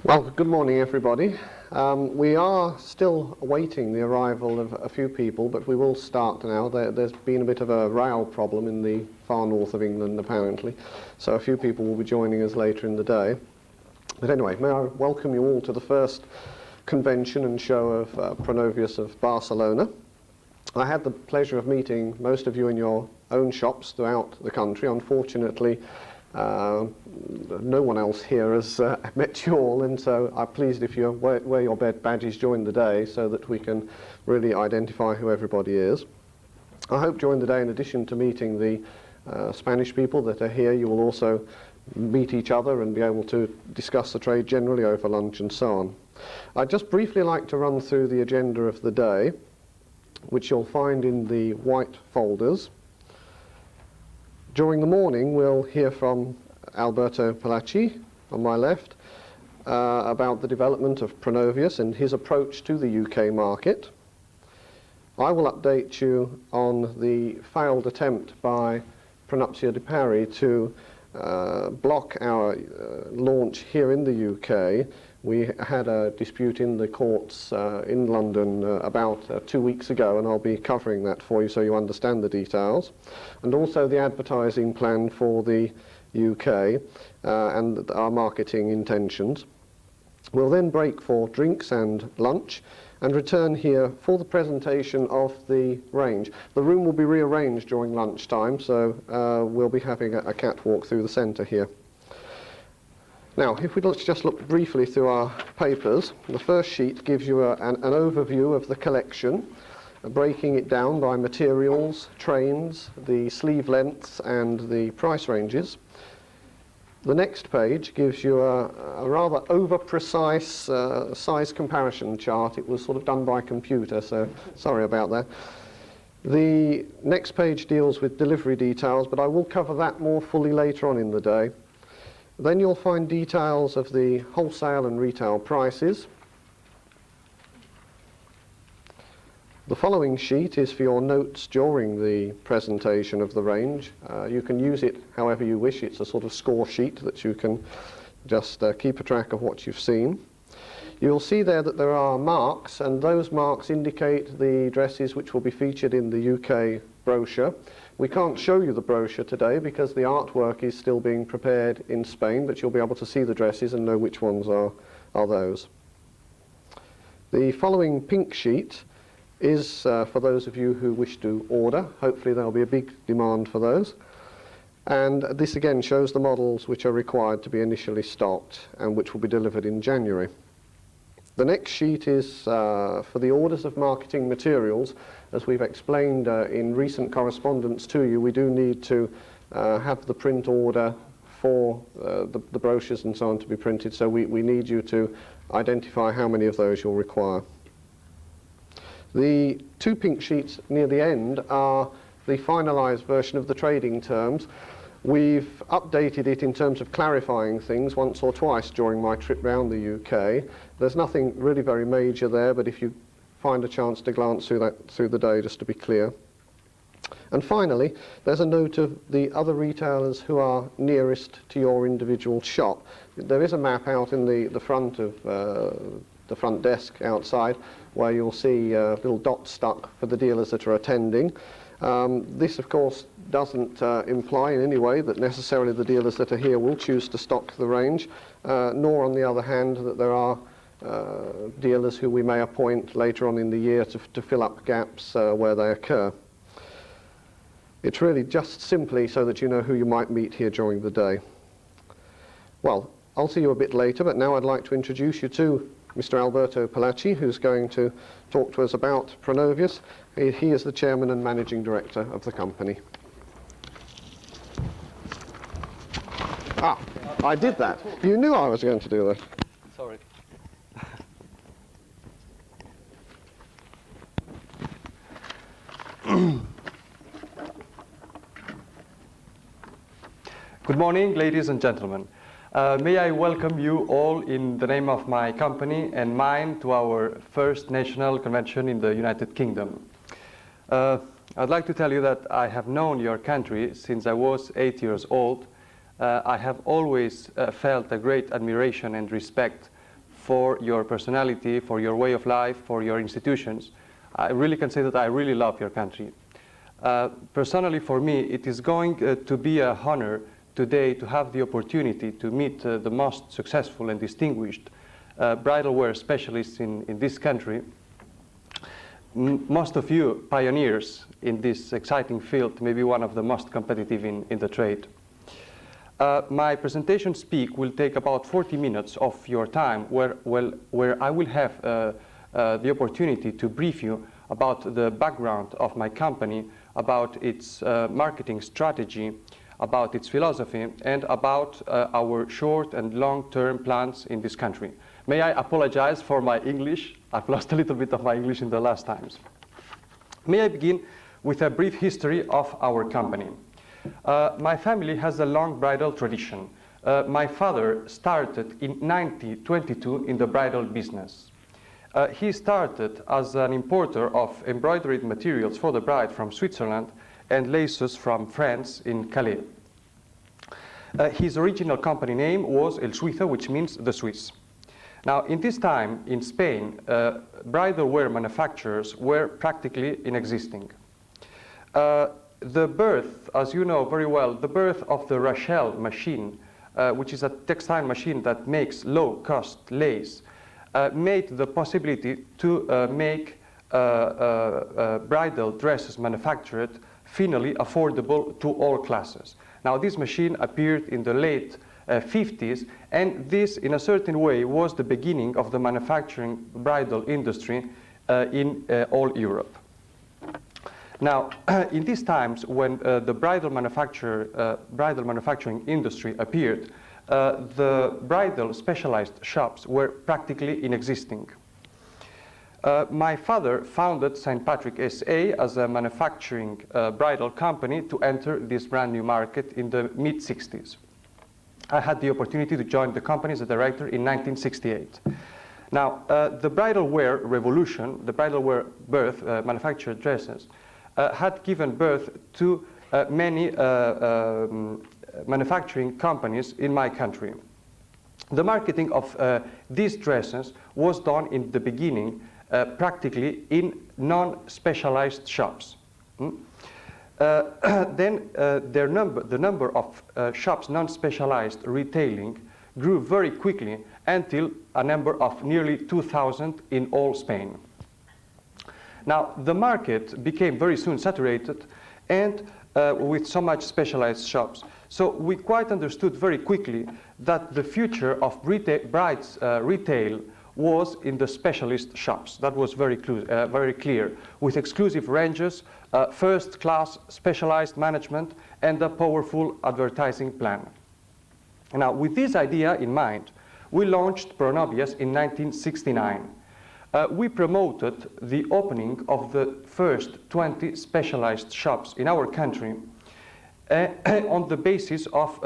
Well, good morning, everybody. We are still awaiting the arrival of a few people, but we will start now. There's been a bit of a rail problem in the far north of England, apparently, so a few people will be joining us later in the day. But anyway, may I welcome you all to the first convention and show of Pronovias of Barcelona. I had the pleasure of meeting most of you in your own shops throughout the country. Unfortunately, no one else here has met you all, and so I'm pleased if you wear your badges during the day so that we can really identify who everybody is. I hope during the day, in addition to meeting the Spanish people that are here, you will also meet each other and be able to discuss the trade generally over lunch and so on. I'd just briefly like to run through the agenda of the day, which you'll find in the white folders. During the morning, we'll hear from Alberto Palatchi, on my left, about the development of Pronovias and his approach to the UK market. I will update you on the failed attempt by Pronovias de Paris to block our launch here in the UK. We had a dispute in the courts in London about 2 weeks ago, and I'll be covering that for you so you understand the details. And also the advertising plan for the UK and our marketing intentions. We'll then break for drinks and lunch and return here for the presentation of the range. The room will be rearranged during lunchtime, so we'll be having a catwalk through the centre here. Now, if we just look briefly through our papers, the first sheet gives you an overview of the collection, breaking it down by materials, trains, the sleeve lengths and the price ranges. The next page gives you a rather over-precise size comparison chart. It was sort of done by computer, so sorry about that. The next page deals with delivery details, but I will cover that more fully later on in the day. Then you'll find details of the wholesale and retail prices. The following sheet is for your notes during the presentation of the range. You can use it however you wish. It's a sort of score sheet that you can just keep a track of what you've seen. You'll see there that there are marks, and those marks indicate the dresses which will be featured in the UK brochure. We can't show you the brochure today because the artwork is still being prepared in Spain, but you'll be able to see the dresses and know which ones are those. The following pink sheet is for those of you who wish to order. Hopefully there'll be a big demand for those. And this again shows the models which are required to be initially stocked and which will be delivered in January. The next sheet is for the orders of marketing materials. As we've explained in recent correspondence to you, we do need to have the print order for the brochures and so on to be printed, so we need you to identify how many of those you'll require. The two pink sheets near the end are the finalised version of the trading terms. We've updated it in terms of clarifying things once or twice during my trip round the UK. There's nothing really very major there, but if you find a chance to glance through that through the day, just to be clear. And finally, there's a note of the other retailers who are nearest to your individual shop. There is a map out in the front of the front desk outside where you'll see little dots stuck for the dealers that are attending. This, of course, doesn't imply in any way that necessarily the dealers that are here will choose to stock the range, nor, on the other hand, that there are dealers who we may appoint later on in the year to fill up gaps where they occur. It's really just simply so that you know who you might meet here during the day. Well, I'll see you a bit later, but now I'd like to introduce you to Mr. Alberto Palatchi, who's going to talk to us about Pronovias. He is the chairman and managing director of the company. Ah, I did that. You knew I was going to do that. Sorry. Good morning, ladies and gentlemen. May I welcome you all in the name of my company and mine to our first national convention in the United Kingdom. I'd like to tell you that I have known your country since I was 8 years old. I have always felt a great admiration and respect for your personality, for your way of life, for your institutions. I really can say that I really love your country. Personally, for me, it is going to be an honor today to have the opportunity to meet the most successful and distinguished bridal wear specialists in this country. Most of you pioneers in this exciting field, maybe one of the most competitive in the trade. My presentation will take about 40 minutes of your time, where I will have the opportunity to brief you about the background of my company, about its marketing strategy, about its philosophy, and about our short and long-term plans in this country. May I apologize for my English? I've lost a little bit of my English in the last times. May I begin with a brief history of our company. My family has a long bridal tradition. My father started in 1922 in the bridal business. He started as an importer of embroidered materials for the bride from Switzerland and laces from France in Calais. His original company name was El Suizo, which means the Swiss. Now, in this time in Spain, bridal wear manufacturers were practically inexisting. The birth, as you know very well, the birth of the Rachel machine, which is a textile machine that makes low-cost lace, made the possibility to make bridal dresses manufactured finally affordable to all classes. Now, this machine appeared in the late 50s, and this, in a certain way, was the beginning of the manufacturing bridal industry in all Europe. Now, in these times when the bridal manufacturing industry appeared, the bridal specialized shops were practically inexisting. My father founded St. Patrick SA as a manufacturing bridal company to enter this brand new market in the mid-60s. I had the opportunity to join the company as a director in 1968. Now, the bridal wear revolution, the bridal wear birth, manufactured dresses, had given birth to many manufacturing companies in my country. The marketing of these dresses was done in the beginning practically in non-specialized shops. Then the number of shops non-specialized retailing grew very quickly until a number of nearly 2,000 in all Spain. Now, the market became very soon saturated and with so much specialized shops. So we quite understood very quickly that the future of brides retail was in the specialist shops. That was very clear, with exclusive ranges, first-class specialized management, and a powerful advertising plan. Now, with this idea in mind, we launched Pronovias in 1969. We promoted the opening of the first 20 specialized shops in our country on the basis of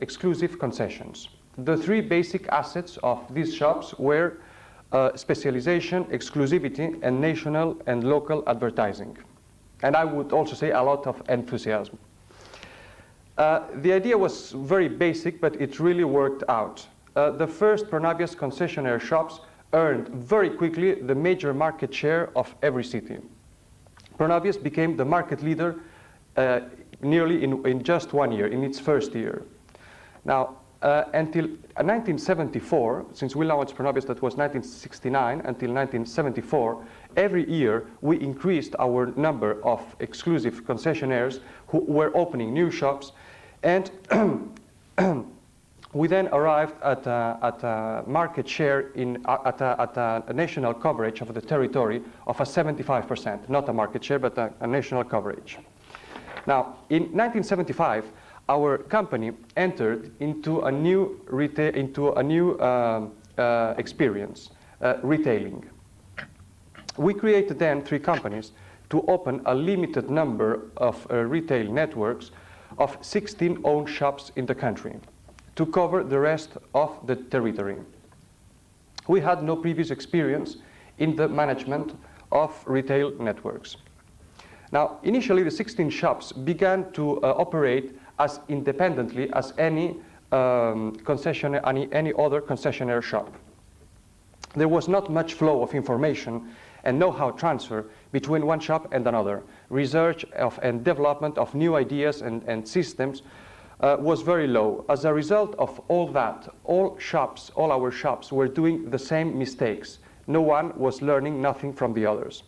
exclusive concessions. The three basic assets of these shops were specialization, exclusivity, and national and local advertising. And I would also say a lot of enthusiasm. The idea was very basic, but it really worked out. The first Pronovias concessionaire shops earned very quickly the major market share of every city. Pronovias became the market leader nearly in just 1 year, in its first year. Now, until 1974, since we launched Pronovias, that was 1969, until 1974, every year we increased our number of exclusive concessionaires who were opening new shops, and we then arrived at a market share at a national coverage of the territory of a 75%, not a market share, but a national coverage. Now, in 1975, our company entered into a new experience, retailing. We created then 3 companies to open a limited number of retail networks of 16 owned shops in the country, to cover the rest of the territory. We had no previous experience in the management of retail networks. Now, initially the 16 shops began to operate as independently as any other concessionaire shop. there was not much flow of information and know-how transfer between one shop and another. Research and development of new ideas and systems was very low. As a result of all that, all our shops were doing the same mistakes. No one was learning nothing from the others.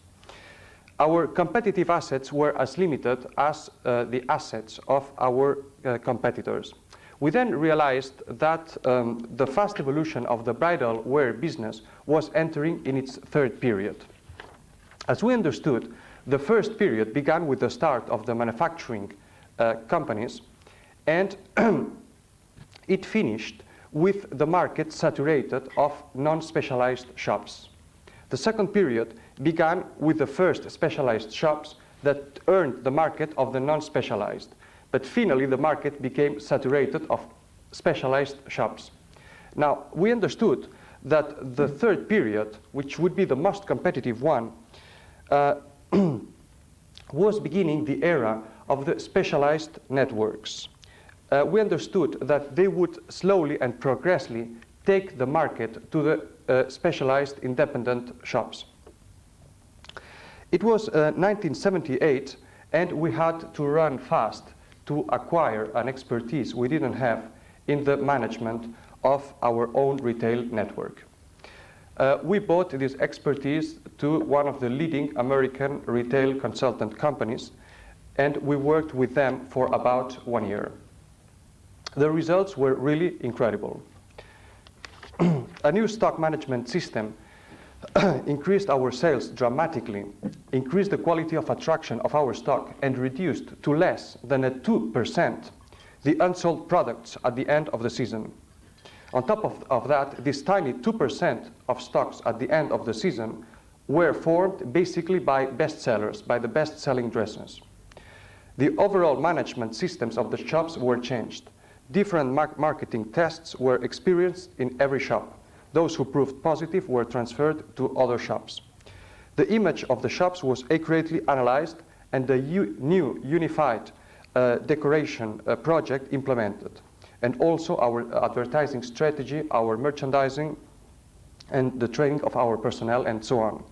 Our competitive assets were as limited as the assets of our competitors. We then realized that the fast evolution of the bridal wear business was entering in its third period. As we understood, the first period began with the start of the manufacturing companies, and it finished with the market saturated of non-specialized shops. The second period began with the first specialized shops that earned the market of the non-specialized. But finally, the market became saturated of specialized shops. Now, we understood that the third period, which would be the most competitive one, was beginning the era of the specialized networks. We understood that they would slowly and progressively take the market to the specialized independent shops. It was 1978, and we had to run fast to acquire an expertise we didn't have in the management of our own retail network. We bought this expertise to one of the leading American retail consultant companies, and we worked with them for about 1 year. The results were really incredible. A new stock management system increased our sales dramatically, increased the quality of attraction of our stock, and reduced to less than a 2% the unsold products at the end of the season. On top of that, this tiny 2% of stocks at the end of the season were formed basically by bestsellers, by the best-selling dresses. The overall management systems of the shops were changed. Different marketing tests were experienced in every shop. Those who proved positive were transferred to other shops. The image of the shops was accurately analyzed, and the new unified decoration project implemented. And also our advertising strategy, our merchandising, and the training of our personnel, and so on.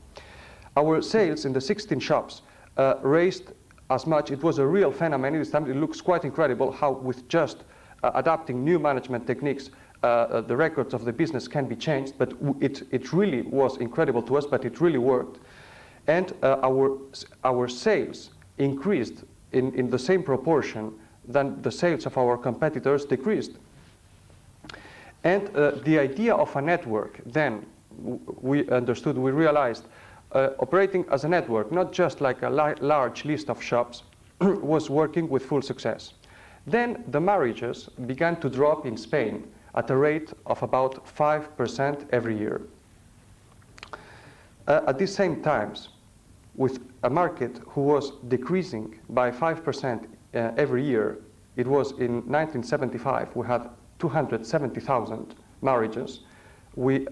Our sales in the 16 shops raised as much. It was a real phenomenon. This time it looks quite incredible how with just adapting new management techniques, the records of the business can be changed, but it really was incredible to us, but it really worked. And our sales increased in the same proportion than the sales of our competitors decreased. And the idea of a network, then we understood, we realized, operating as a network, not just like a large list of shops, was working with full success. Then the marriages began to drop in Spain at a rate of about 5% every year. At the same times, with a market who was decreasing by 5% every year, it was in 1975, we had 270,000 marriages. We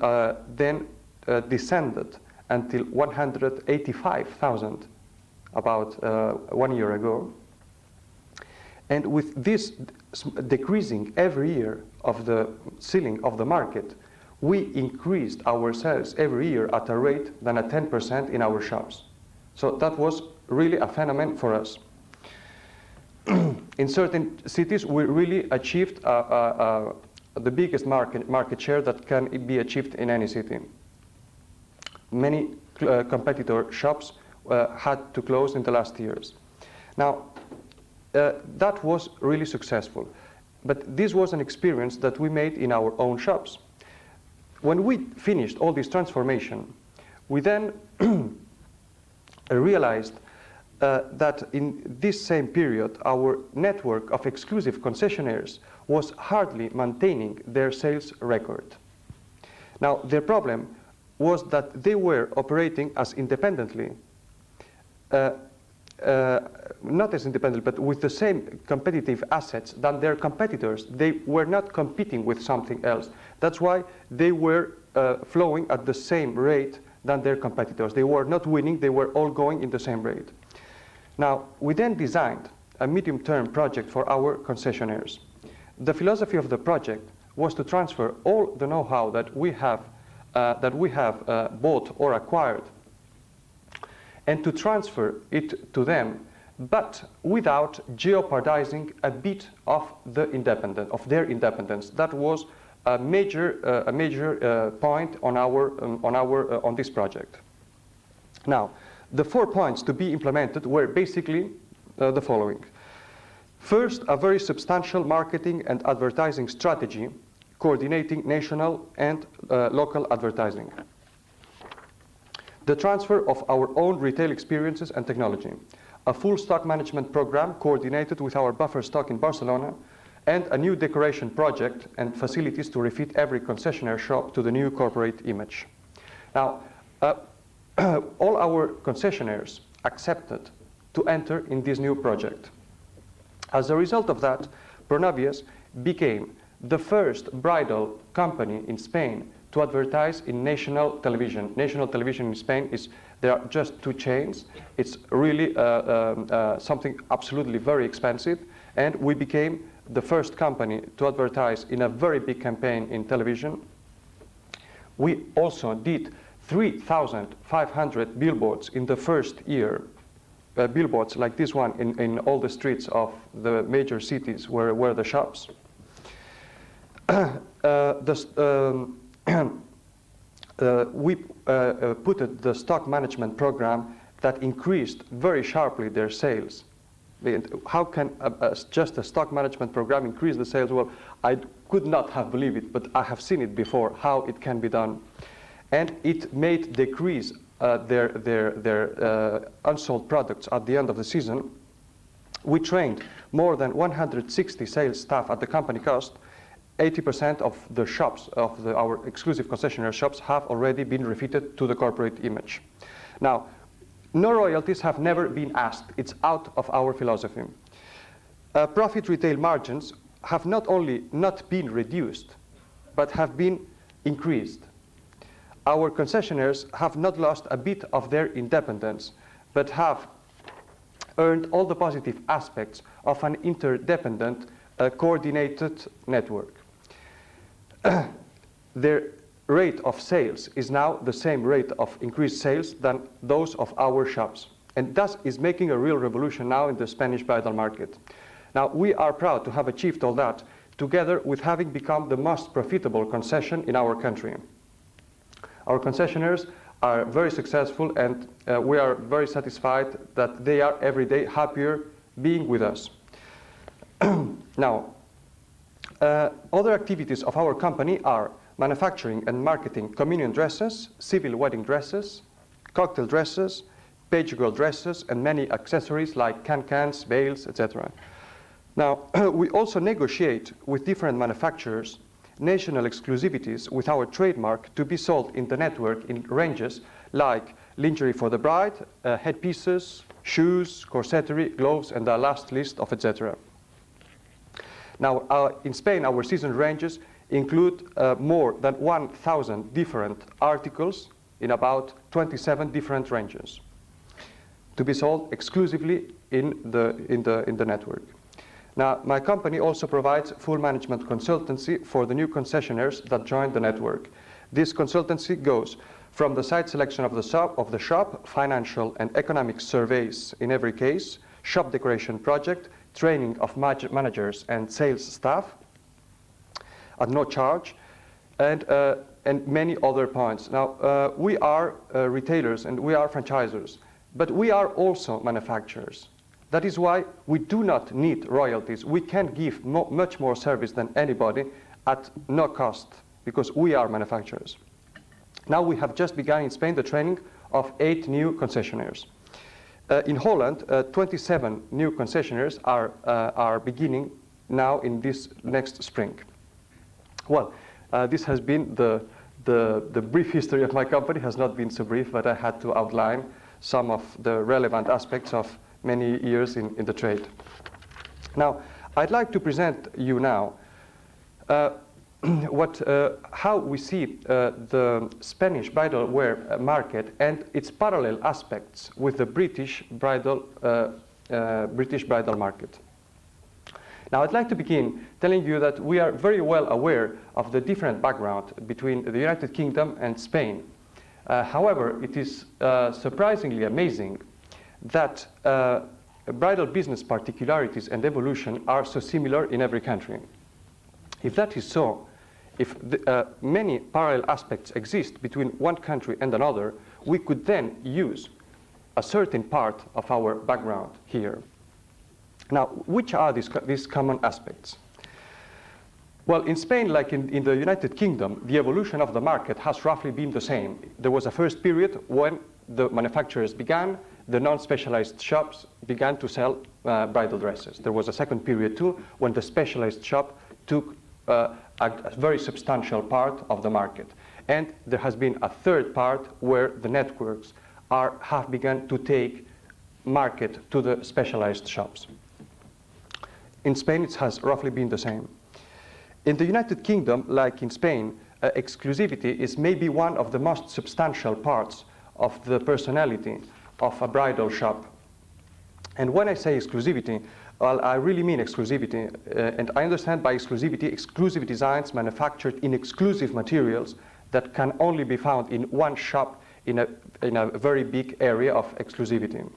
then descended until 185,000 about 1 year ago. And with this decreasing every year of the ceiling of the market, we increased our sales every year at a rate than at 10% in our shops. So that was really a phenomenon for us. In certain cities, we really achieved the biggest market share that can be achieved in any city. Many competitor shops had to close in the last years. Now, that was really successful. But this was an experience that we made in our own shops. When we finished all this transformation, we then realized that in this same period, our network of exclusive concessionaires was hardly maintaining their sales record. Now, their problem was that they were operating as independently, not as independent, but with the same competitive assets than their competitors. They were not competing with something else. That's why they were flowing at the same rate than their competitors. They were not winning, they were all going in the same rate. Now, we then designed a medium-term project for our concessionaires. The philosophy of the project was to transfer all the know-how that we have that we have bought or acquired and to transfer it to them, but without jeopardizing a bit of their independence. That was a major point on this project. Now, the 4 points to be implemented were basically the following. First, a very substantial marketing and advertising strategy coordinating national and local advertising. The transfer of our own retail experiences and technology. A full stock management program coordinated with our buffer stock in Barcelona, and a new decoration project and facilities to refit every concessionaire shop to the new corporate image. Now, all our concessionaires accepted to enter in this new project. As a result of that, Pronovias became the first bridal company in Spain to advertise in national television. National television in Spain there are just 2 chains. It's really something absolutely very expensive, and we became the first company to advertise in a very big campaign in television. We also did 3,500 billboards in the first year, billboards like this one in all the streets of the major cities where were the shops. We put the stock management program that increased very sharply their sales. How can just a stock management program increase the sales? Well, I could not have believed it, but I have seen it before, how it can be done. And it made decrease their unsold products at the end of the season. We trained more than 160 sales staff at the company cost. 80% of the shops, our exclusive concessionaire shops, have already been refitted to the corporate image. Now, no royalties have never been asked. It's out of our philosophy. Profit retail margins have not only not been reduced, but have been increased. Our concessionaires have not lost a bit of their independence, but have earned all the positive aspects of an interdependent, coordinated network. Their rate of sales is now the same rate of increased sales than those of our shops, and thus is making a real revolution now in the Spanish bridal market. Now, we are proud to have achieved all that, together with having become the most profitable concession in our country. Our concessionaires are very successful, and we are very satisfied that they are every day happier being with us. Now, other activities of our company are manufacturing and marketing communion dresses, civil wedding dresses, cocktail dresses, page girl dresses, and many accessories like can-cans, veils, etc. Now, we also negotiate with different manufacturers national exclusivities with our trademark to be sold in the network in ranges like lingerie for the bride, headpieces, shoes, corsettery, gloves, and the last list of etc. Now, in Spain, our season ranges include more than 1,000 different articles in about 27 different ranges to be sold exclusively in the network. Now, my company also provides full management consultancy for the new concessionaires that join the network. This consultancy goes from the site selection of the shop, financial and economic surveys in every case, shop decoration project, training of managers and sales staff at no charge, and many other points. Now, we are retailers and we are franchisors, but we are also manufacturers. That is why we do not need royalties. We can give much more service than anybody at no cost, because we are manufacturers. Now we have just begun in Spain the training of 8 new concessionaires. In Holland, 27 new concessionaires are beginning now in this next spring. Well, this has been the brief history of my company. Has not been so brief, but I had to outline some of the relevant aspects of many years in the trade. Now, I'd like to present you now how we see the Spanish bridal wear market and its parallel aspects with the British bridal market. Now, I'd like to begin telling you that we are very well aware of the different background between the United Kingdom and Spain. However, it is surprisingly amazing that bridal business particularities and evolution are so similar in every country. If that is so, if many parallel aspects exist between one country and another, we could then use a certain part of our background here. Now, which are these common aspects? Well, in Spain, like in the United Kingdom, the evolution of the market has roughly been the same. There was a first period when the manufacturers began, the non-specialized shops began to sell bridal dresses. There was a second period too, when the specialized shop took a very substantial part of the market. And there has been a third part where the networks have begun to take market to the specialized shops. In Spain, it has roughly been the same. In the United Kingdom, like in Spain, exclusivity is maybe one of the most substantial parts of the personality of a bridal shop. And when I say exclusivity, well, I really mean exclusivity. And I understand by exclusivity, exclusive designs manufactured in exclusive materials that can only be found in one shop in a very big area of exclusivity.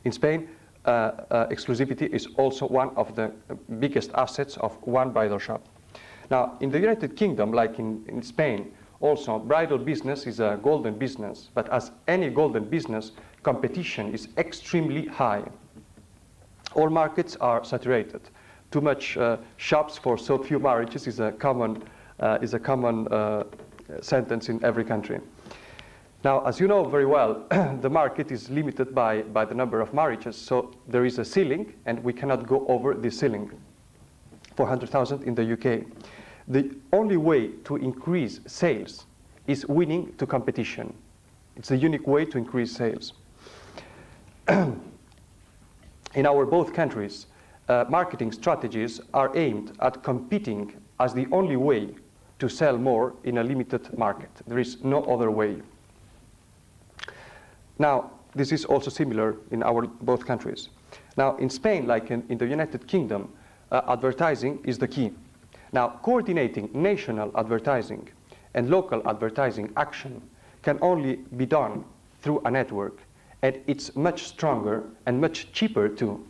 In Spain, exclusivity is also one of the biggest assets of one bridal shop. Now, in the United Kingdom, like in Spain, also bridal business is a golden business, but as any golden business, competition is extremely high. All markets are saturated. Too much shops for so few marriages is a common sentence in every country. Now, as you know very well, the market is limited by the number of marriages, so there is a ceiling, and we cannot go over the ceiling. 400,000 in the UK. The only way to increase sales is winning to competition. It's a unique way to increase sales. In our both countries, marketing strategies are aimed at competing as the only way to sell more in a limited market. There is no other way. Now, this is also similar in our both countries. Now, in Spain, like in the United Kingdom, advertising is the key. Now, coordinating national advertising and local advertising action can only be done through a network, and it's much stronger and much cheaper too.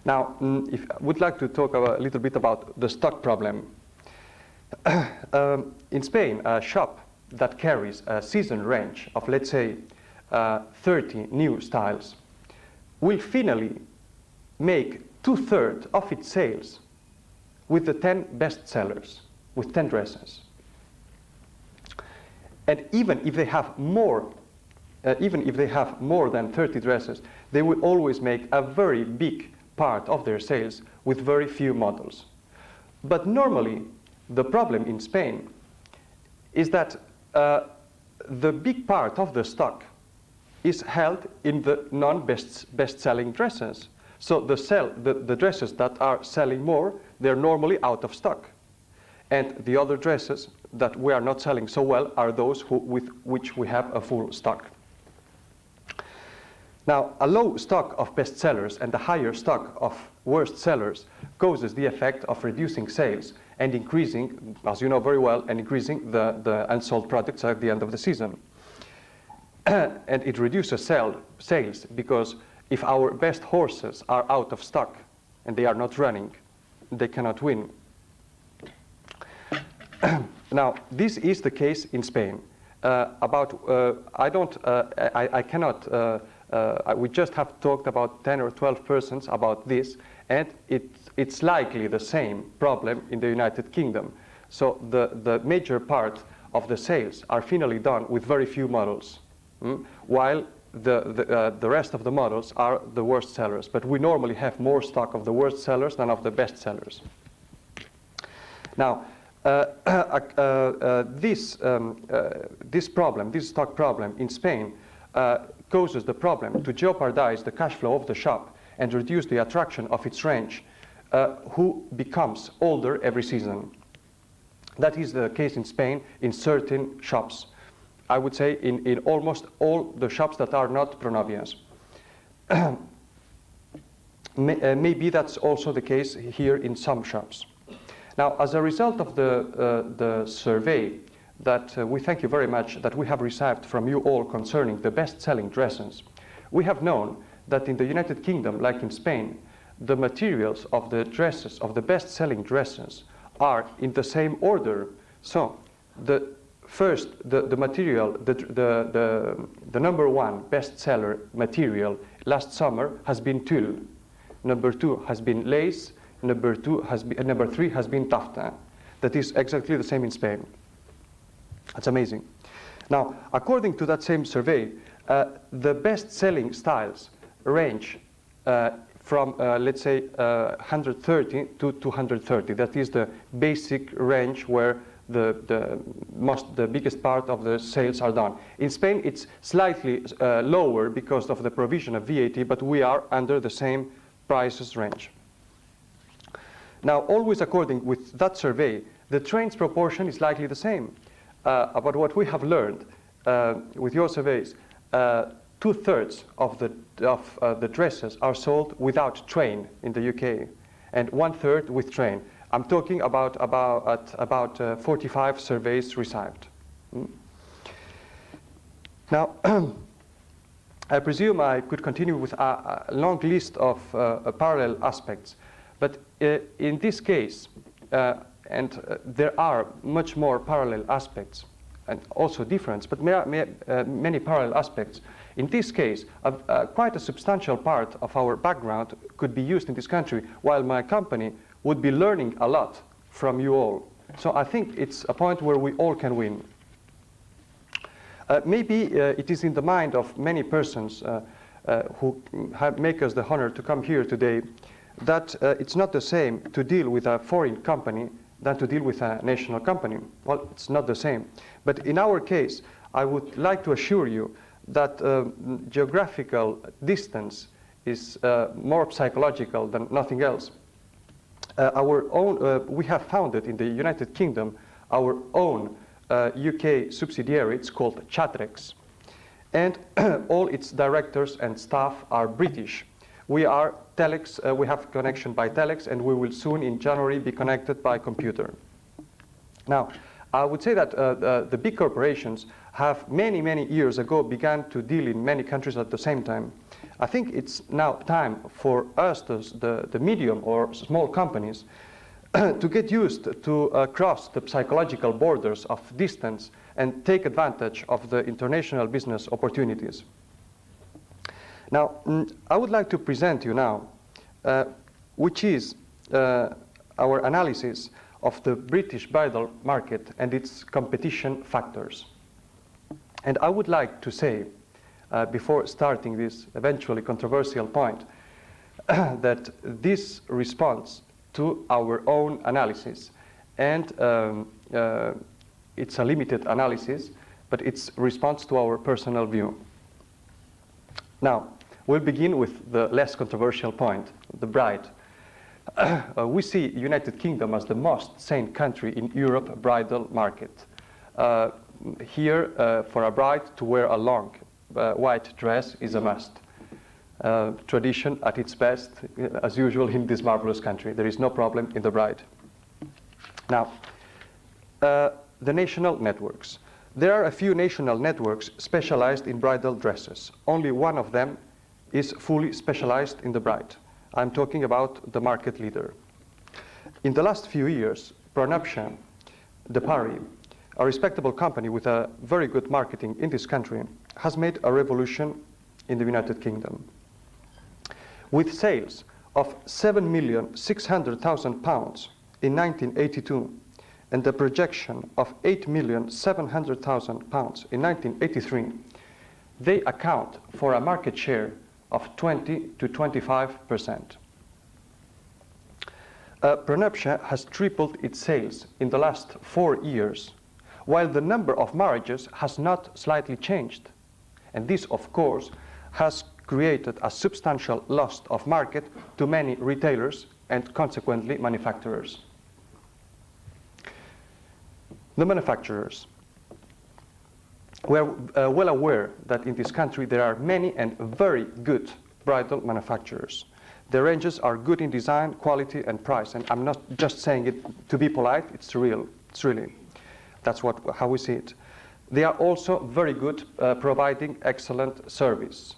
Now, I would like to talk a little bit about the stock problem. In Spain, a shop that carries a season range of, let's say, 30 new styles will finally make 2/3 of its sales with the 10 best sellers, with 10 dresses. And even if they have more than 30 dresses, they will always make a very big part of their sales with very few models. But normally, the problem in Spain is that the big part of the stock is held in the non-best-selling dresses. So the dresses that are selling more, they're normally out of stock. And the other dresses that we are not selling so well are those with which we have a full stock. Now, a low stock of best sellers and a higher stock of worst sellers causes the effect of reducing sales and increasing, as you know very well, and increasing the unsold products at the end of the season. And it reduces sales because if our best horses are out of stock and they are not running, they cannot win. Now, this is the case in Spain. We just have talked about 10 or 12 persons about this, and it's likely the same problem in the United Kingdom. So the major part of the sales are finally done with very few models, while the rest of the models are the worst sellers. But we normally have more stock of the worst sellers than of the best sellers. Now, this stock problem in Spain causes the problem to jeopardize the cash flow of the shop and reduce the attraction of its range, who becomes older every season. That is the case in Spain in certain shops. I would say in almost all the shops that are not Pronovias. maybe that's also the case here in some shops. Now, as a result of the survey that we thank you very much that we have received from you all concerning the best-selling dresses, we have known that in the United Kingdom, like in Spain, the materials of the dresses, of the best-selling dresses, are in the same order. So, the material, the number one bestseller material last summer has been tulle. Number two has been lace. Number three has been taffeta. That is exactly the same in Spain. That's amazing. Now, according to that same survey, the best-selling styles range from, let's say, 130 to 230. That is the basic range where the biggest part of the sales are done. In Spain, it's slightly lower because of the provision of VAT, but we are under the same prices range. Now, always according with that survey, the trains proportion is likely the same. But what we have learned with your surveys, 2/3 of the dresses are sold without train in the UK, and 1/3 with train. I'm talking about 45 surveys received. Now, I presume I could continue with a long list of parallel aspects, but in this case, there are much more parallel aspects and also difference, but many parallel aspects. In this case, quite a substantial part of our background could be used in this country, while my company would be learning a lot from you all. So I think it's a point where we all can win. Maybe it is in the mind of many persons who make us the honor to come here today that it's not the same to deal with a foreign company than to deal with a national company. Well, it's not the same. But in our case, I would like to assure you that geographical distance is more psychological than nothing else. We have founded in the United Kingdom our own UK subsidiary. It's called Chatrex, and all its directors and staff are British. We are telex. We have connection by telex, and we will soon in January be connected by computer. Now, I would say that the big corporations have many years ago began to deal in many countries at the same time. I think it's now time for us, the medium or small companies, to get used to cross the psychological borders of distance and take advantage of the international business opportunities. Now, I would like to present you now, which is our analysis of the British bridal market and its competition factors. And I would like to say, before starting this eventually controversial point, that this responds to our own analysis. And it's a limited analysis, but it's response to our personal view. Now, we'll begin with the less controversial point, the bride. We see United Kingdom as the most sane country in Europe bridal market. Here, for a bride to wear a long white dress is a must. Tradition at its best, as usual in this marvelous country. There is no problem in the bride. Now, the national networks. There are a few national networks specialized in bridal dresses. Only one of them is fully specialized in the bride. I'm talking about the market leader. In the last few years, Pronovias de Paris, a respectable company with a very good marketing in this country, has made a revolution in the United Kingdom. With sales of £7,600,000 in 1982 and the projection of £8,700,000 in 1983, they account for a market share of 20 to 25%. Pronovias has tripled its sales in the last 4 years, while the number of marriages has not slightly changed. And this, of course, has created a substantial loss of market to many retailers and consequently manufacturers. The manufacturers. We are well aware that in this country there are many and very good bridal manufacturers. The ranges are good in design, quality, and price. And I'm not just saying it to be polite, it's real. It's really. That's how we see it. They are also very good providing excellent service.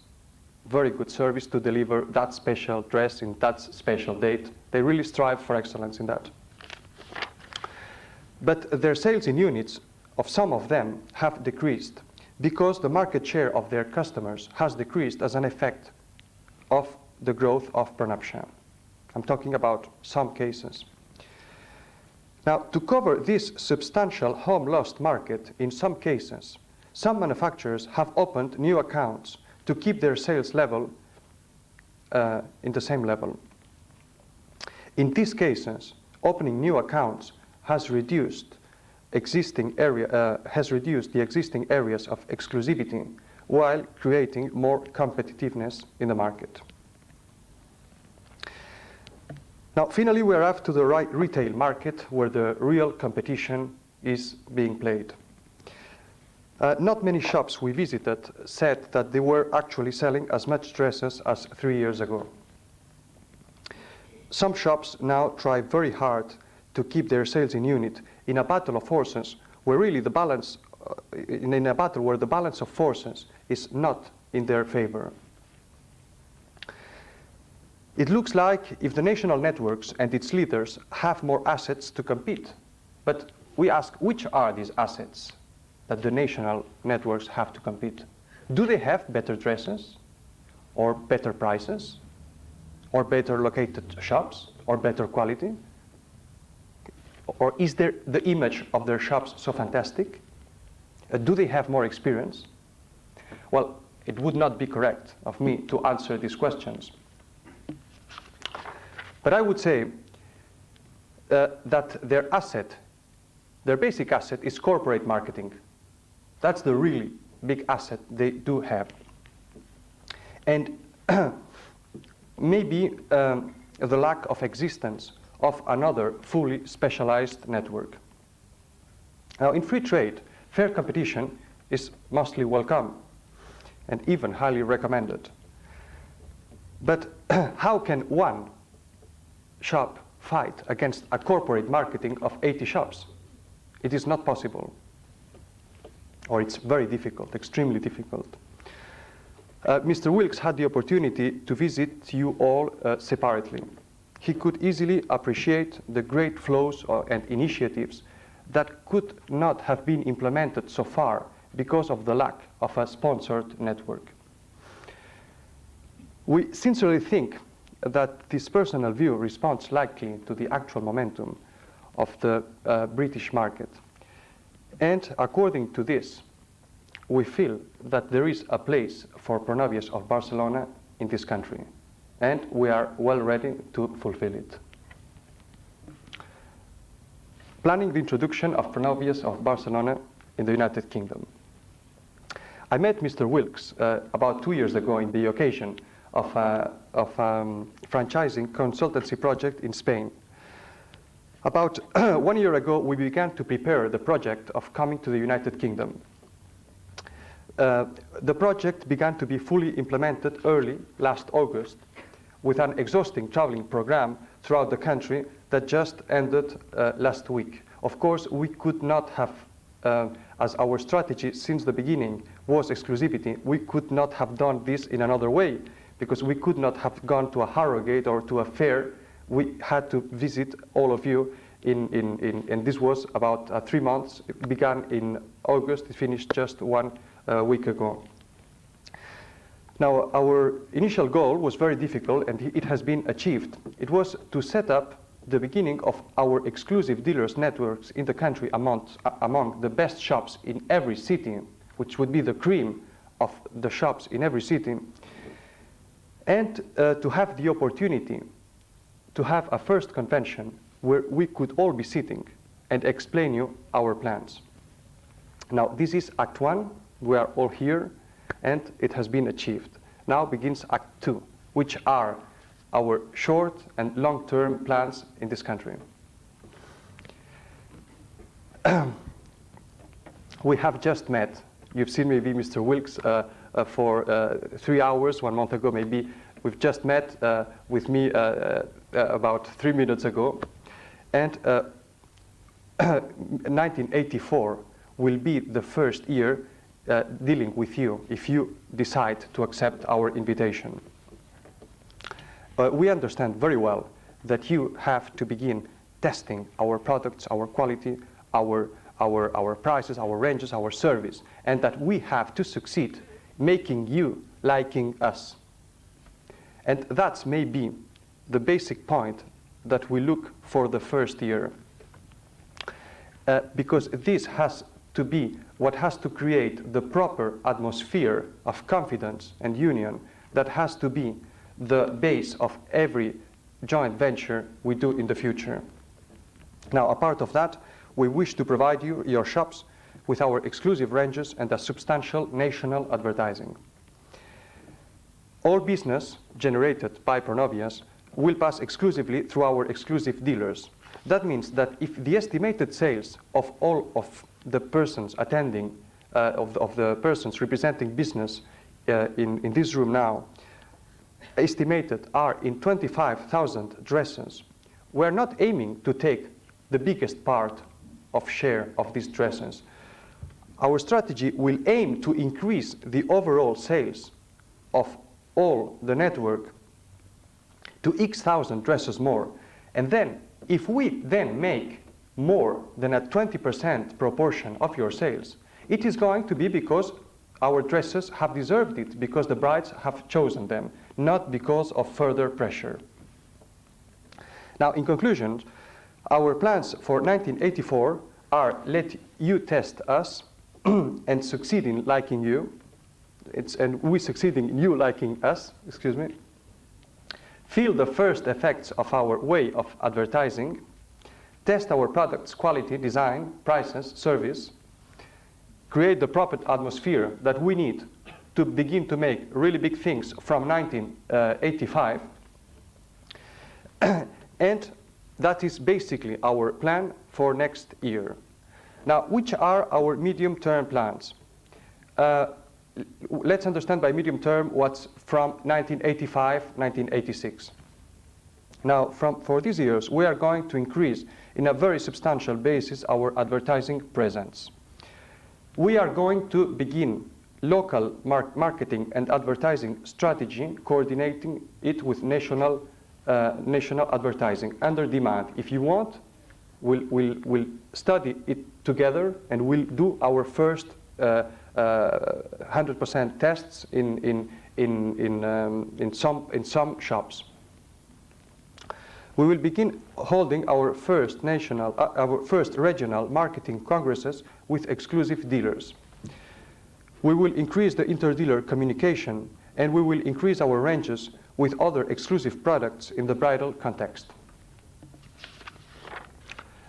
Very good service to deliver that special dress in that special date. They really strive for excellence in that. But their sales in units of some of them have decreased because the market share of their customers has decreased as an effect of the growth of Pronovias. I'm talking about some cases. Now, to cover this substantial home lost market, in some cases, some manufacturers have opened new accounts to keep their sales level in the same level. In these cases, opening new accounts has reduced the existing areas of exclusivity while creating more competitiveness in the market. Now, finally, we arrive to the retail market where the real competition is being played. Not many shops we visited said that they were actually selling as much dresses as 3 years ago. Some shops now try very hard to keep their sales in unit in a battle of forces where really the balance, in a battle where the balance of forces is not in their favor. It looks like if the national networks and its leaders have more assets to compete. But we ask, which are these assets that the national networks have to compete? Do they have better dresses, or better prices, or better located shops, or better quality? Or is the image of their shops so fantastic? Do they have more experience? Well, it would not be correct of me to answer these questions. But I would say that their asset, their basic asset, is corporate marketing. That's the really big asset they do have. And maybe the lack of existence of another fully specialized network. Now, in free trade, fair competition is mostly welcome and even highly recommended. But how can one shop fight against a corporate marketing of 80 shops? It is not possible. Or it's very difficult, extremely difficult. Mr. Wilkes had the opportunity to visit you all separately. He could easily appreciate the great flows and initiatives that could not have been implemented so far because of the lack of a sponsored network. We sincerely think that this personal view responds likely to the actual momentum of the British market. And according to this, we feel that there is a place for Pronovias of Barcelona in this country, and we are well ready to fulfill it. Planning the introduction of Pronovias of Barcelona in the United Kingdom. I met Mr. Wilkes about 2 years ago in the occasion of franchising consultancy project in Spain. About 1 year ago, we began to prepare the project of coming to the United Kingdom. The project began to be fully implemented early last August with an exhausting traveling program throughout the country that just ended last week. Of course, we could not have, as our strategy since the beginning was exclusivity, we could not have done this in another way because we could not have gone to a Harrogate or to a fair. We had to visit all of you and this was about 3 months. It began in August, it finished just 1 week ago. Now, our initial goal was very difficult and it has been achieved. It was to set up the beginning of our exclusive dealers networks in the country among the best shops in every city, which would be the cream of the shops in every city, and to have the opportunity to have a first convention where we could all be sitting and explain you our plans. Now, this is Act 1. We are all here, and it has been achieved. Now begins Act 2, which are our short and long-term plans in this country. We have just met. You've seen maybe Mr. Wilkes for 3 hours, 1 month ago maybe. We've just met with me about 3 minutes ago. And 1984 will be the first year dealing with you if you decide to accept our invitation. We understand very well that you have to begin testing our products, our quality, our prices, our ranges, our service, and that we have to succeed making you liking us. And that's maybe the basic point that we look for the first year. Because this has to be what has to create the proper atmosphere of confidence and union that has to be the base of every joint venture we do in the future. Now, apart of that, we wish to provide you, your shops, with our exclusive ranges and a substantial national advertising. All business generated by Pronovias will pass exclusively through our exclusive dealers. That means that if the estimated sales of all of the persons attending, of the persons representing business in this room now, estimated are in 25,000 dresses, we're not aiming to take the biggest part of share of these dresses. Our strategy will aim to increase the overall sales of all the network to X thousand dresses more. And then, if we then make more than a 20% proportion of your sales, it is going to be because our dresses have deserved it, because the brides have chosen them, not because of further pressure. Now, in conclusion, our plans for 1984 are let you test us and succeed in liking you, and we succeeding in you liking us, excuse me. Feel the first effects of our way of advertising, test our products' quality, design, prices, service, create the proper atmosphere that we need to begin to make really big things from 1985. And that is basically our plan for next year. Now, which are our medium-term plans? Let's understand by medium term what's from 1985, 1986. Now, for these years, we are going to increase in a very substantial basis our advertising presence. We are going to begin local marketing and advertising strategy, coordinating it with national advertising under demand. If you want, we'll study it together and we'll do our first 100% tests in some shops. We will begin holding our first regional marketing congresses with exclusive dealers. We will increase the inter-dealer communication, and we will increase our ranges with other exclusive products in the bridal context.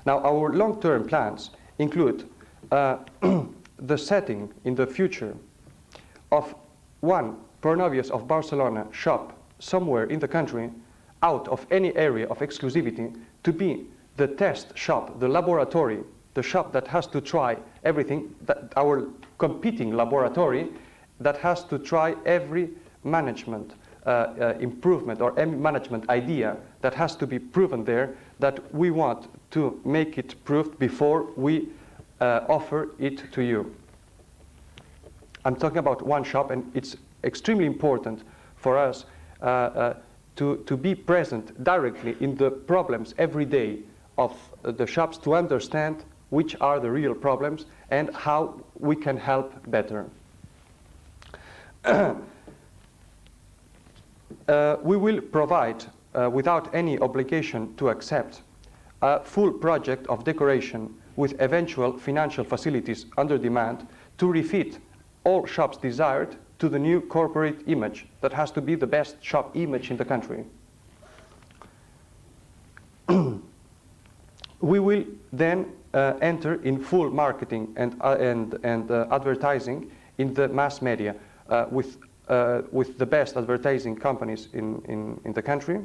Now, our long-term plans include the setting in the future of one Pronovias of Barcelona shop somewhere in the country, out of any area of exclusivity, to be the test shop, the laboratory, the shop that has to try everything, that our competing laboratory that has to try every management improvement or any management idea that has to be proven there, that we want to make it proved before we offer it to you. I'm talking about one shop, and it's extremely important for us to be present directly in the problems every day of the shops, to understand which are the real problems and how we can help better. We will provide, without any obligation to accept, a full project of decoration with eventual financial facilities under demand to refit all shops desired to the new corporate image that has to be the best shop image in the country. We will then enter in full marketing and advertising in the mass media with the best advertising companies in the country,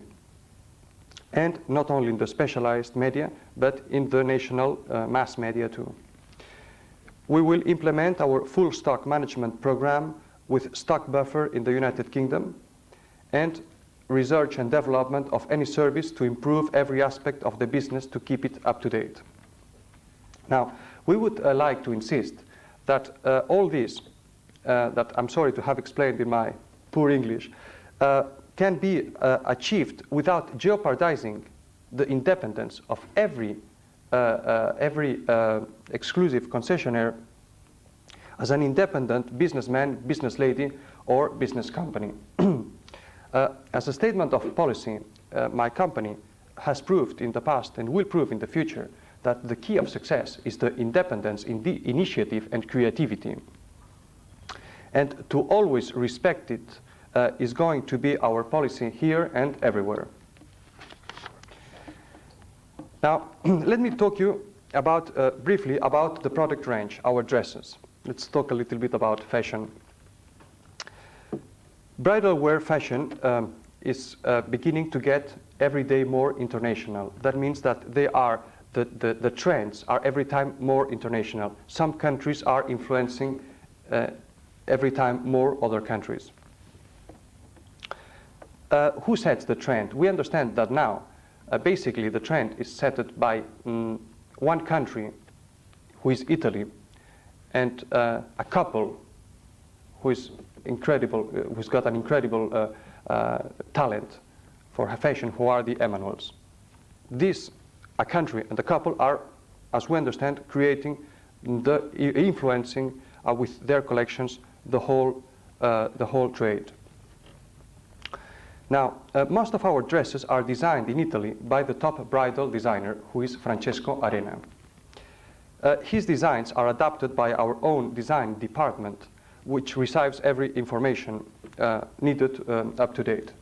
and not only in the specialized media, but in the national mass media too. We will implement our full stock management program with stock buffer in the United Kingdom, and research and development of any service to improve every aspect of the business to keep it up to date. Now, we would like to insist that all this, that I'm sorry to have explained in my poor English, can be achieved without jeopardizing the independence of every exclusive concessionaire as an independent businessman, business lady, or business company. As a statement of policy, my company has proved in the past and will prove in the future that the key of success is the independence in the initiative and creativity. And to always respect it is going to be our policy here and everywhere. Now, let me talk you about, briefly about the product range, our dresses. Let's talk a little bit about fashion. Bridal wear fashion is beginning to get every day more international. That means that the trends are every time more international. Some countries are influencing every time more other countries. Who sets the trend? We understand that now, basically the trend is set by one country, who is Italy, and a couple who's got an incredible talent for fashion, who are the Emanuels. A country and a couple are, as we understand, creating, influencing with their collections the whole trade. Now, most of our dresses are designed in Italy by the top bridal designer, who is Francesco Arena. His designs are adapted by our own design department, which receives every information needed up to date.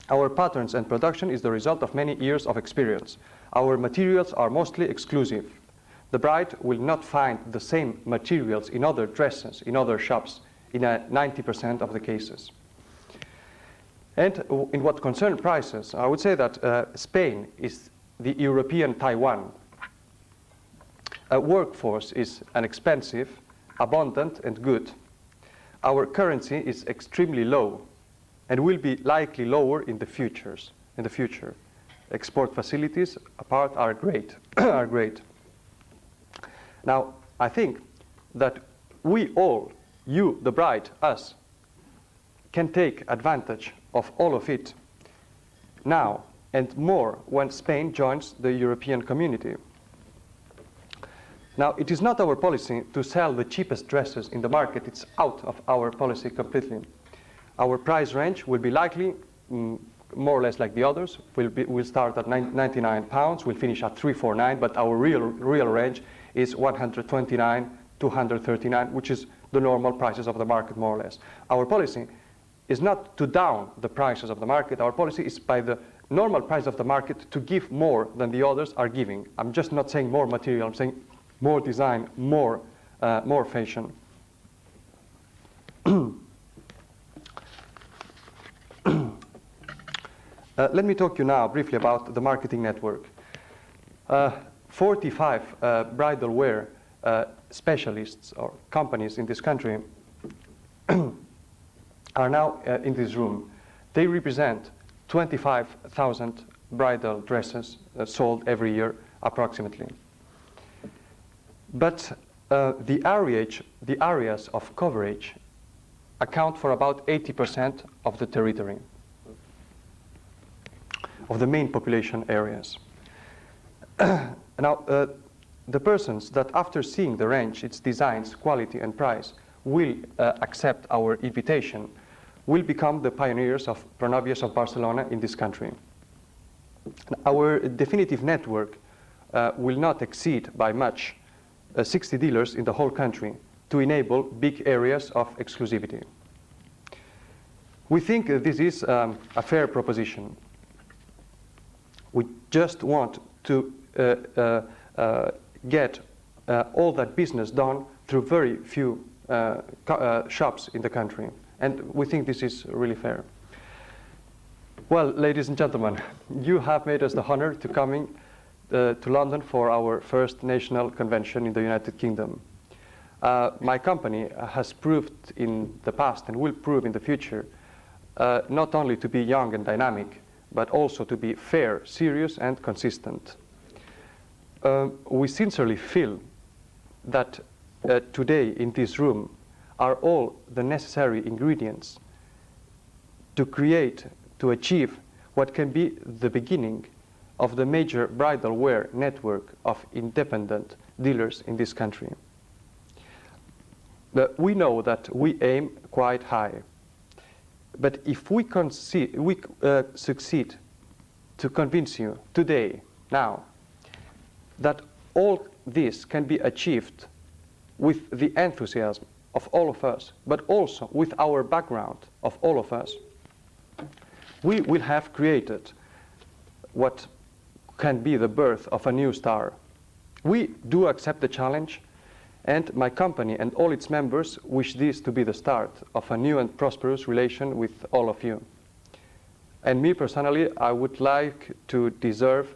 Our patterns and production is the result of many years of experience. Our materials are mostly exclusive. The bride will not find the same materials in other dresses, in other shops, in 90% of the cases. And in what concerns prices, I would say that Spain is the European Taiwan. Workforce is inexpensive, abundant, and good. Our currency is extremely low and will be likely lower in the future. Export facilities apart are great. are great. Now, I think that we all, you, the bride, us, can take advantage of all of it now and more when Spain joins the European community. Now, it is not our policy to sell the cheapest dresses in the market. It's out of our policy completely. Our price range will be likely more or less like the others. We'll start at £99, we'll finish at £349, but our real range is 129, 239, which is the normal prices of the market, more or less. Our policy is not to down the prices of the market. Our policy is by the normal price of the market to give more than the others are giving. I'm just not saying more material, I'm saying more design, more fashion. Let me talk to you now briefly about the marketing network. 45 bridal wear specialists or companies in this country are now in this room. They represent 25,000 bridal dresses sold every year approximately. But the areas of coverage account for about 80% of the territory, of the main population areas. Now, the persons that after seeing the range, its designs, quality and price, will accept our invitation, will become the pioneers of Pronovias of Barcelona in this country. Our definitive network will not exceed by much 60 dealers in the whole country to enable big areas of exclusivity. We think this is a fair proposition. We just want to get all that business done through very few shops in the country. And we think this is really fair. Well, ladies and gentlemen, you have made us the honor to coming to London for our first national convention in the United Kingdom. My company has proved in the past and will prove in the future not only to be young and dynamic, but also to be fair, serious, and consistent. We sincerely feel that today in this room are all the necessary ingredients to create, to achieve what can be the beginning of the major bridal wear network of independent dealers in this country. But we know that we aim quite high. But if we succeed to convince you today, now, that all this can be achieved with the enthusiasm of all of us, but also with our background of all of us, we will have created what can be the birth of a new star. We do accept the challenge, and my company and all its members wish this to be the start of a new and prosperous relation with all of you. And me personally, I would like to deserve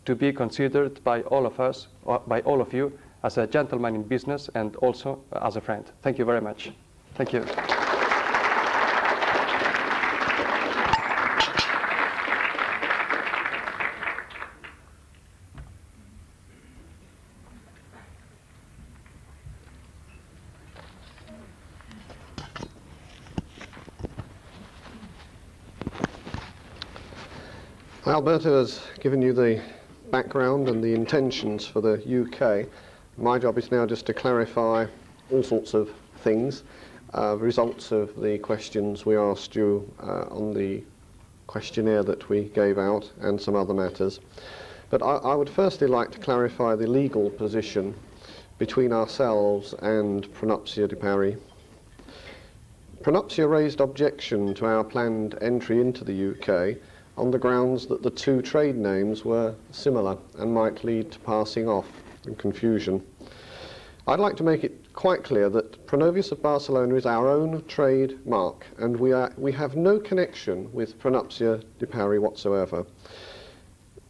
to be considered by all of us, or by all of you, as a gentleman in business and also as a friend. Thank you very much. Thank you. Alberto has given you the background and the intentions for the UK. My job is now just to clarify all sorts of things, results of the questions we asked you on the questionnaire that we gave out, and some other matters. But I would firstly like to clarify the legal position between ourselves and Pronupsia di Pari. Pronupsia raised objection to our planned entry into the UK on the grounds that the two trade names were similar and might lead to passing off and confusion. I'd like to make it quite clear that Pronovias of Barcelona is our own trade mark, and we have no connection with Pronupsia di Pari whatsoever.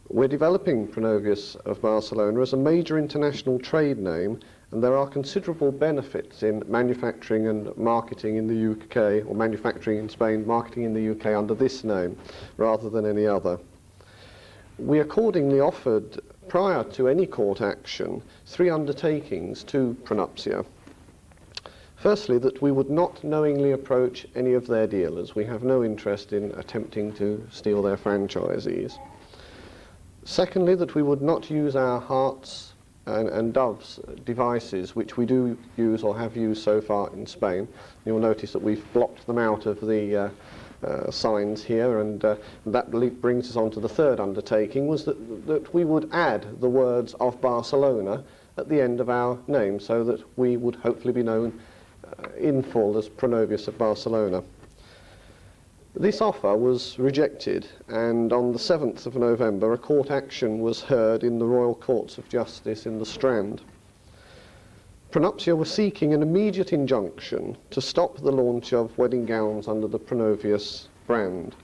We're developing Pronovias of Barcelona as a major international trade name, and there are considerable benefits in manufacturing and marketing in the UK, or manufacturing in Spain, marketing in the UK under this name rather than any other. We accordingly offered, prior to any court action, 3 undertakings to Pronupsia. Firstly, that we would not knowingly approach any of their dealers. We have no interest in attempting to steal their franchisees. Secondly, that we would not use our hearts and doves devices, which we do use or have used so far in Spain. You'll notice that we've blocked them out of the signs here, and that brings us on to the third undertaking, was that we would add the words of Barcelona at the end of our name, so that we would hopefully be known in full as Pronovias of Barcelona. This offer was rejected, and on the 7th of November a court action was heard in the Royal Courts of Justice in the Strand. Pronupsia were seeking an immediate injunction to stop the launch of wedding gowns under the Pronovias brand.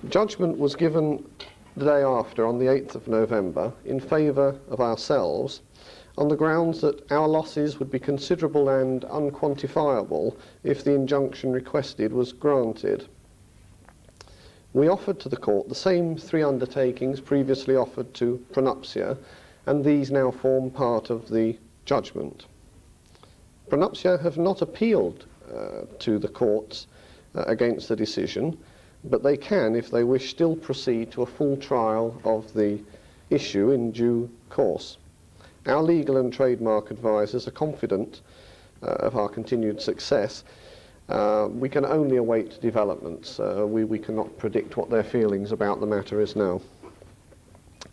Judgment was given the day after, on the 8th of November, in favour of ourselves, on the grounds that our losses would be considerable and unquantifiable if the injunction requested was granted. We offered to the court the same 3 undertakings previously offered to Pronupsia, and these now form part of the judgment. Pronupsia have not appealed to the courts against the decision, but they can, if they wish, still proceed to a full trial of the issue in due course. Our legal and trademark advisors are confident of our continued success. We can only await developments. We cannot predict what their feelings about the matter is now.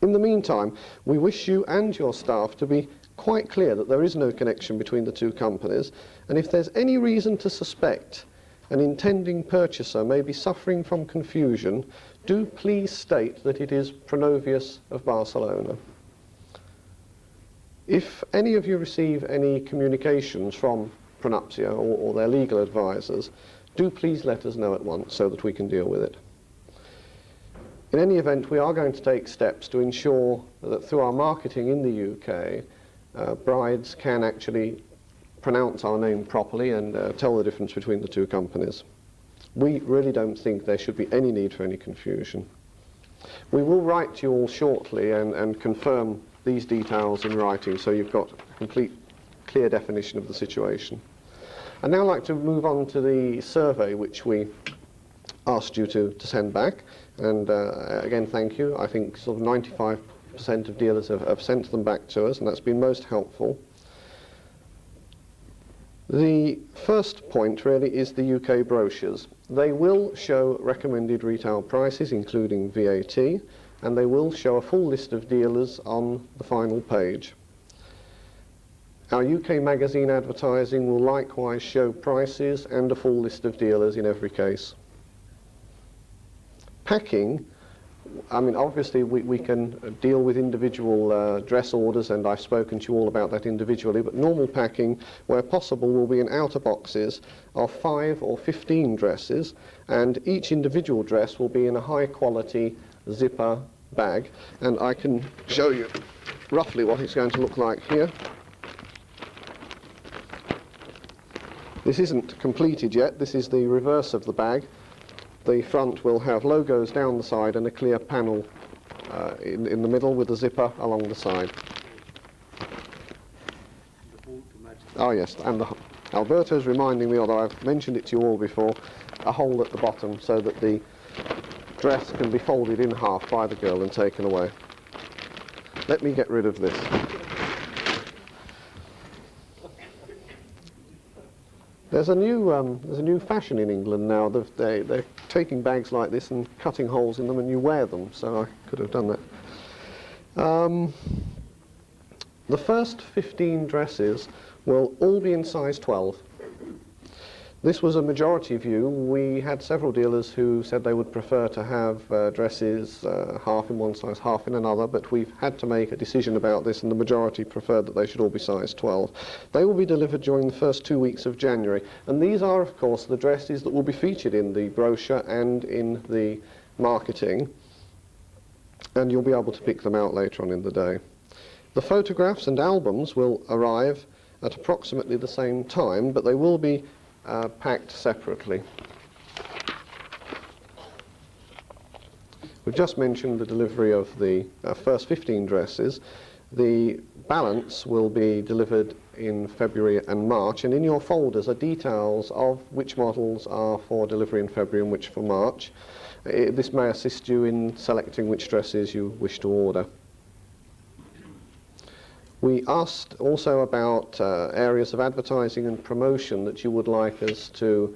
In the meantime, we wish you and your staff to be quite clear that there is no connection between the two companies, and if there's any reason to suspect an intending purchaser may be suffering from confusion, do please state that it is Pronovias of Barcelona. If any of you receive any communications from Pronupsia or their legal advisors, do please let us know at once so that we can deal with it. In any event, we are going to take steps to ensure that through our marketing in the UK, brides can actually pronounce our name properly and tell the difference between the two companies. We really don't think there should be any need for any confusion. We will write to you all shortly and confirm these details in writing, so you've got a complete, clear definition of the situation. I'd now like to move on to the survey which we asked you to send back, and again thank you. I think sort of 95% of dealers have sent them back to us, and that's been most helpful. The first point really is the UK brochures. They will show recommended retail prices including VAT, and they will show a full list of dealers on the final page. Our UK magazine advertising will likewise show prices and a full list of dealers in every case. Packing, I mean obviously we can deal with individual dress orders, and I've spoken to you all about that individually, but normal packing where possible will be in outer boxes of 5 or 15 dresses, and each individual dress will be in a high quality zipper bag, and I can show you roughly what it's going to look like here. This isn't completed yet. This is the reverse of the bag. The front will have logos down the side and a clear panel in the middle with a zipper along the side. Oh yes, and Alberto's reminding me, although I've mentioned it to you all before, a hole at the bottom so that the dress can be folded in half by the girl and taken away. Let me get rid of this. There's a new fashion in England now. They're taking bags like this and cutting holes in them, and you wear them. So I could have done that. The first 15 dresses will all be in size 12. This was a majority view. We had several dealers who said they would prefer to have dresses half in one size, half in another, but we've had to make a decision about this, and the majority preferred that they should all be size 12. They will be delivered during the first 2 weeks of January, and these are of course the dresses that will be featured in the brochure and in the marketing, and you'll be able to pick them out later on in the day. The photographs and albums will arrive at approximately the same time, but they will be packed separately. We've just mentioned the delivery of the first 15 dresses. The balance will be delivered in February and March, and in your folders are details of which models are for delivery in February and which for March. This may assist you in selecting which dresses you wish to order. We asked also about areas of advertising and promotion that you would like us to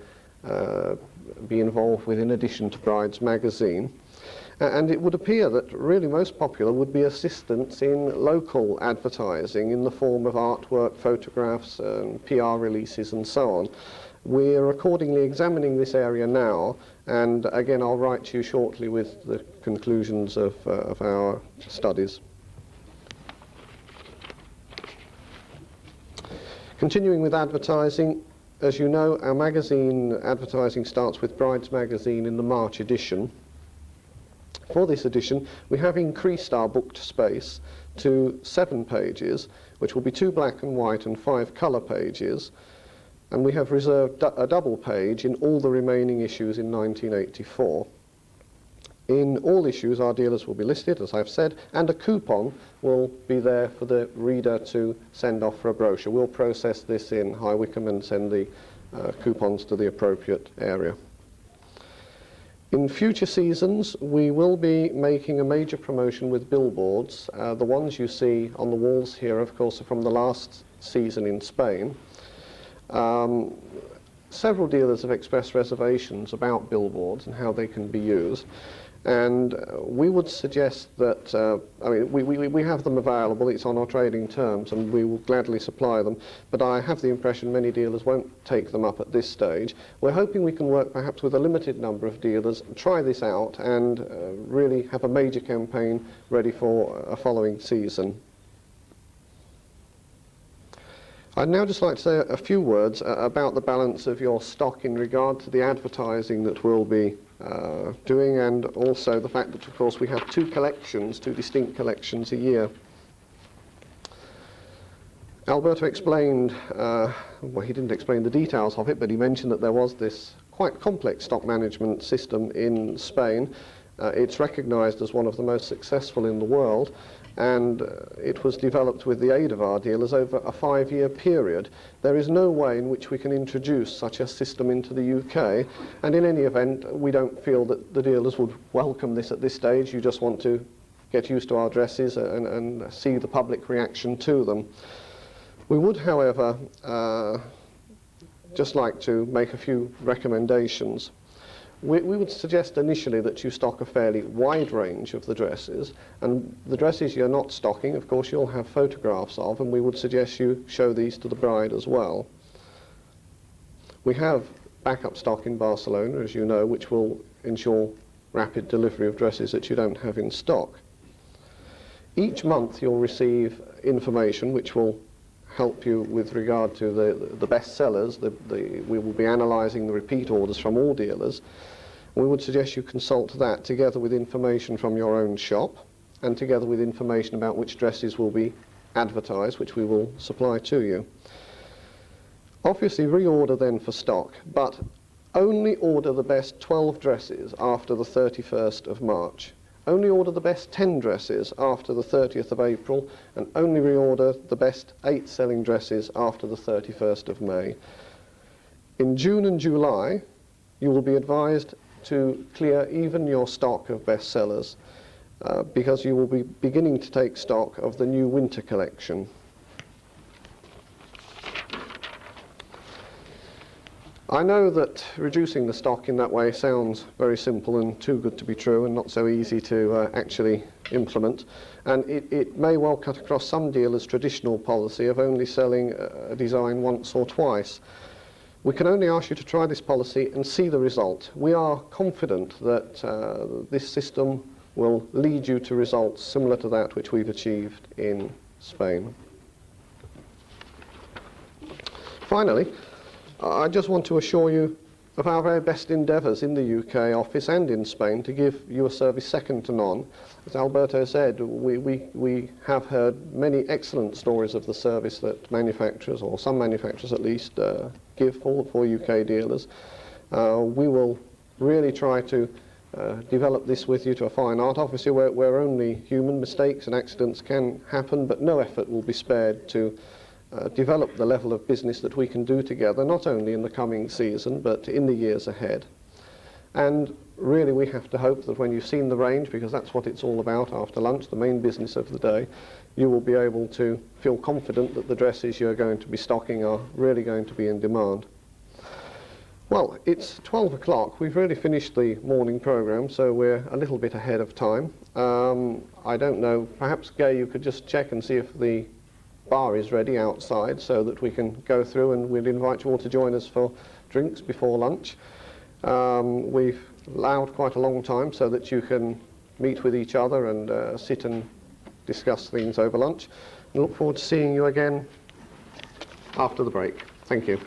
be involved with in addition to Bride's magazine. And it would appear that really most popular would be assistance in local advertising in the form of artwork, photographs, and PR releases and so on. We're accordingly examining this area now, and again I'll write to you shortly with the conclusions of our studies. Continuing with advertising, as you know, our magazine advertising starts with Bride's magazine in the March edition. For this edition, we have increased our booked space to 7 pages, which will be 2 black and white and 5 colour pages, and we have reserved a double page in all the remaining issues in 1984. In all issues, our dealers will be listed, as I've said, and a coupon will be there for the reader to send off for a brochure. We'll process this in High Wycombe and send the coupons to the appropriate area. In future seasons, we will be making a major promotion with billboards. The ones you see on the walls here, of course, are from the last season in Spain. Several dealers have expressed reservations about billboards and how they can be used. And we would suggest that, I mean, we have them available, it's on our trading terms, and we will gladly supply them, but I have the impression many dealers won't take them up at this stage. We're hoping we can work perhaps with a limited number of dealers, try this out, and really have a major campaign ready for a following season. I'd now just like to say a few words about the balance of your stock in regard to the advertising that we'll be doing, and also the fact that, of course, we have 2 distinct collections a year. Alberto explained, well, he didn't explain the details of it, but he mentioned that there was this quite complex stock management system in Spain. It's recognized as one of the most successful in the world, and it was developed with the aid of our dealers over a 5-year period. There is no way in which we can introduce such a system into the UK, and in any event, we don't feel that the dealers would welcome this at this stage. You just want to get used to our dresses and see the public reaction to them. We would, however, just like to make a few recommendations. We would suggest initially that you stock a fairly wide range of the dresses, and the dresses you're not stocking, of course, you'll have photographs of, and we would suggest you show these to the bride as well. We have backup stock in Barcelona, as you know, which will ensure rapid delivery of dresses that you don't have in stock. Each month you'll receive information which will help you with regard to the best sellers. We will be analysing the repeat orders from all dealers. We would suggest you consult that together with information from your own shop and together with information about which dresses will be advertised, which we will supply to you. Obviously reorder then for stock, but only order the best 12 dresses after the 31st of March. Only order the best 10 dresses after the 30th of April, and only reorder the best 8 selling dresses after the 31st of May. In June and July, you will be advised to clear even your stock of bestsellers because you will be beginning to take stock of the new winter collection. I know that reducing the stock in that way sounds very simple and too good to be true and not so easy to actually implement, and it may well cut across some dealers' traditional policy of only selling a design once or twice. We can only ask you to try this policy and see the result. We are confident that this system will lead you to results similar to that which we've achieved in Spain. Finally, I just want to assure you of our very best endeavours in the UK office and in Spain to give you a service second to none. As Alberto said, we have heard many excellent stories of the service that manufacturers, or some manufacturers at least, give for UK dealers. We will really try to develop this with you to a fine art. Obviously, we're only human. Mistakes and accidents can happen, but no effort will be spared to develop the level of business that we can do together, not only in the coming season, but in the years ahead. And really we have to hope that when you've seen the range, because that's what it's all about after lunch, the main business of the day, you will be able to feel confident that the dresses you're going to be stocking are really going to be in demand. Well, it's 12 o'clock. We've really finished the morning programme, so we're a little bit ahead of time. I don't know, perhaps Gay, you could just check and see if the bar is ready outside so that we can go through, and we'll invite you all to join us for drinks before lunch. We've allowed quite a long time so that you can meet with each other and sit and discuss things over lunch. And look forward to seeing you again after the break. Thank you.